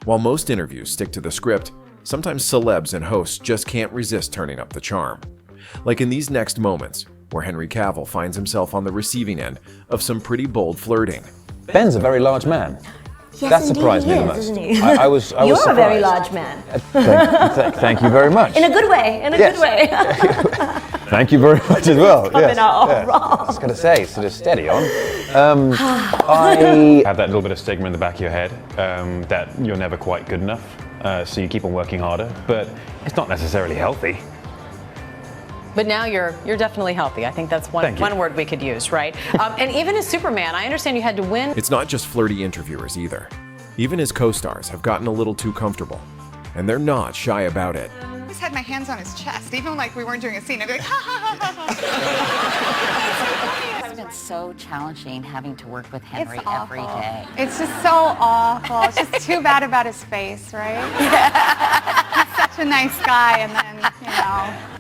While most interviews stick to the script, sometimes celebs and hosts just can't resist turning up the charm. Like in these next moments, where Henry Cavill finds himself on the receiving end of some pretty bold flirting. Ben's a very large man. Yes, that surprised me the most. Isn't he? I was You're surprised. a very large man. Thank you very much. In a good way. In a Yes. good way. Thank you very much as well. Coming out all wrong. I was going to say, sort of steady on. I have that little bit of stigma in the back of your head that you're never quite good enough, so you keep on working harder, but it's not necessarily healthy. But now you're definitely healthy. I think that's one word we could use, right? And even as Superman, I understand you had to win. It's not just flirty interviewers either. Even his co-stars have gotten a little too comfortable, and they're not shy about it. I just had my hands on his chest, even like we weren't doing a scene. I'd be like, ha ha ha ha. It's been so challenging having to work with Henry every day. It's just so awful. It's just too bad about his face, right? He's such a nice guy, and then,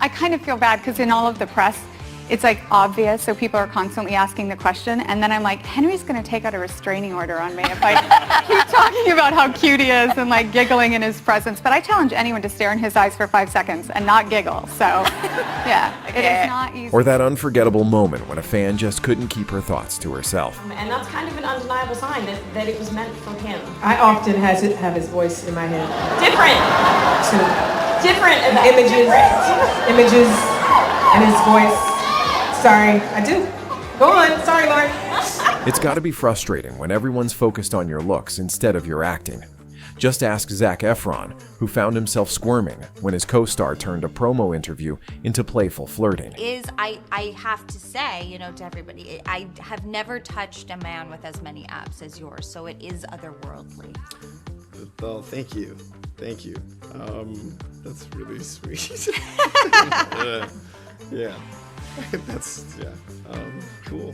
I kind of feel bad because in all of the press, it's like obvious, so people are constantly asking the question, and then I'm like, Henry's going to take out a restraining order on me if I keep talking about how cute he is and like giggling in his presence. But I challenge anyone to stare in his eyes for 5 seconds and not giggle. So, yeah, it is not easy. Or that unforgettable moment when a fan just couldn't keep her thoughts to herself. And that's kind of an undeniable sign that it was meant for him. I often have his voice in my head. Different Images and his voice. Sorry, I do. Go on. Sorry, Lauren. It's got to be frustrating when everyone's focused on your looks instead of your acting. Just ask Zac Efron, who found himself squirming when his co-star turned a promo interview into playful flirting. I have to say, to everybody, I have never touched a man with as many abs as yours, so it is otherworldly. Well, thank you. Thank you. That's really sweet. Yeah. Cool.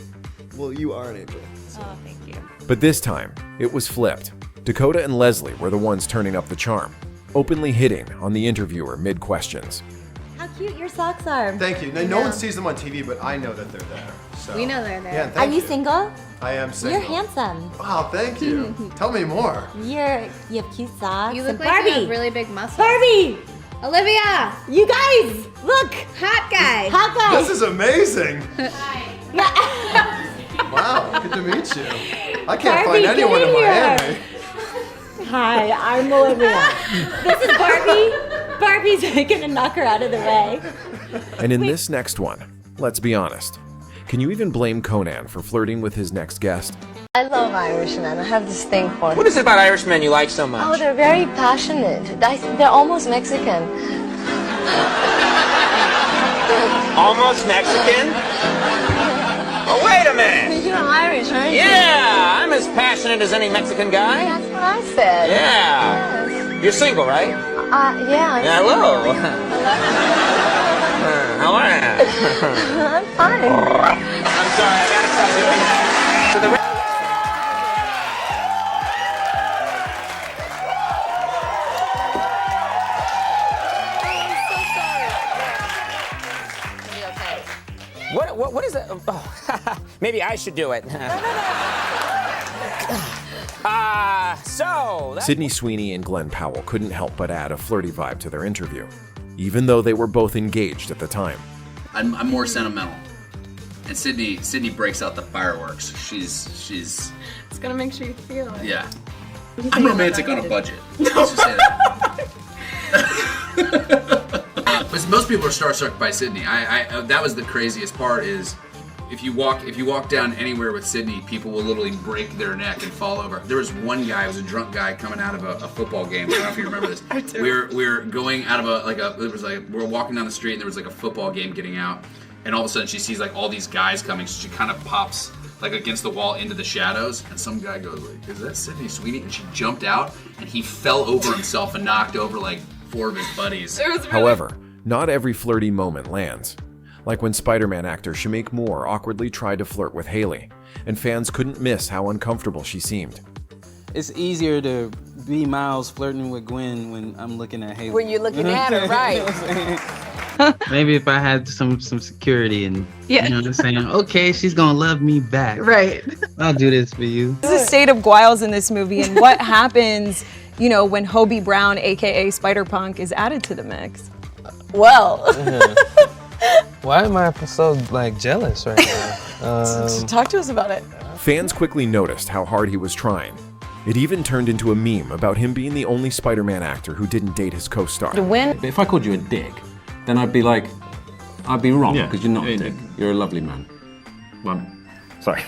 Well, you are an angel. So. Oh, thank you. But this time, it was flipped. Dakota and Leslie were the ones turning up the charm, openly hitting on the interviewer mid-questions. How cute your socks are. Thank you. Now, no one sees them on TV, but I know that they're there. So. We know they're there. Yeah, are you single? I am single. You're handsome. Wow, thank you. Tell me more. You have cute socks. You look and like Barbie. you have really big muscles. Barbie! Olivia! You guys! Look! Hot guy! Hot guy! This is amazing. Wow, good to meet you. I can't Barbie, find anyone in Miami. Hi, I'm Olivia. This is Barbie. Barbie's gonna knock her out of the way. And in this next one, let's be honest, can you even blame Conan for flirting with his next guest? I love Irishmen. I have this thing for them. What is it about Irishmen you like so much? Oh, they're very passionate. They're almost Mexican. Almost Mexican? Oh, wait a minute! You're Irish, aren't you? Yeah, I'm as passionate as any Mexican guy. That's what I said. Yeah. Yes. You're single, right? Yeah. Hello. How are you? I'm fine. I'm sorry, I gotta stop doing that. So the What is that? Oh, maybe I should do it. Sydney Sweeney and Glenn Powell couldn't help but add a flirty vibe to their interview, even though they were both engaged at the time. I'm more sentimental, and Sydney breaks out the fireworks. She's. It's gonna make sure you feel it. Yeah. I'm romantic on a budget. Let's just say that. But most people are starstruck by Sydney. I that was the craziest part is if you walk down anywhere with Sydney, people will literally break their neck and fall over. There was one guy, it was a drunk guy coming out of a football game. I don't know if you remember this. I do. We were going out of we're walking down the street and there was like a football game getting out, and all of a sudden she sees like all these guys coming, so she kind of pops like against the wall into the shadows, and some guy goes like, "Is that Sydney Sweeney?" And she jumped out, and he fell over himself and knocked over like 4 of his buddies. However, not every flirty moment lands. Like when Spider-Man actor Shameik Moore awkwardly tried to flirt with Haley, and fans couldn't miss how uncomfortable she seemed. It's easier to be Miles flirting with Gwen when I'm looking at Haley. When you're looking at her, right. Maybe if I had some security and, Yeah. you know what I'm saying, okay, she's gonna love me back. Right. I'll do this for you. There's a state of Giles in this movie, and what happens, you know, when Hobie Brown, aka Spider-Punk, is added to the mix? Well. Why am I so like jealous right now? Talk to us about it. Fans quickly noticed how hard he was trying. It even turned into a meme about him being the only Spider-Man actor who didn't date his co-star. If I called you a dick, then I'd be like, I'd be wrong, because you're not a dick. You're a lovely man. Well, sorry.